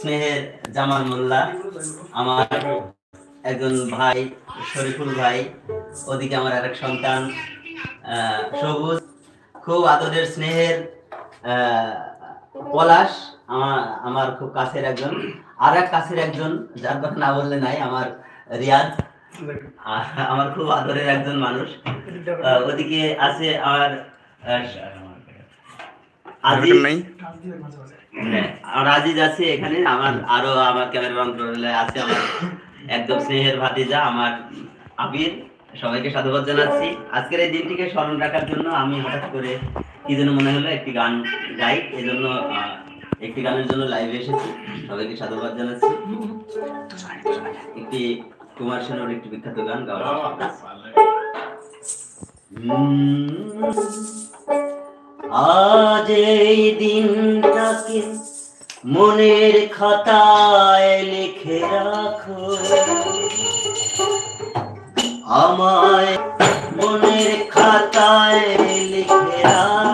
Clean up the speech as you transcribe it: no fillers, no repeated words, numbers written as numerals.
স্নেহের জামাল মোল্লা, আমার একজন ভাই শরীফুল ভাই, ওদিকে আমার আরেক সন্তান সবুজ, খুব আদরের স্নেহের পলাশ, আমার খুব কাছের একজন, আর এক কাছের একজন যার কথা না বললে নাই, আমার রিয়াজ, আমার খুব আদরের একজন মানুষ। ওদিকে আছে আমার আজিজ আছে এখানে, আমার আরো আমার ক্যামেরা অন্তরালে আছে আমার একদম স্নেহের ভাতিজা আমার আবির। সবাইকে সাধুবাদ জানাচ্ছি। আজকের এই দিনটিকে স্মরণ রাখার জন্য আমি হঠাৎ করে কি যেন মনে হলো একটি গান গাই, এই জন্য একটি গানের জন্য লাইভে এসেছি। সবাইকে সাধুবাদ জানাচ্ছি। একটি কুমার শানুর একটি বিখ্যাত গান গাওয়া। আজ এই দিনটাকে মনের খাতায় লিখে রাখো, আমায় মনের খাতায় লিখে রাখো।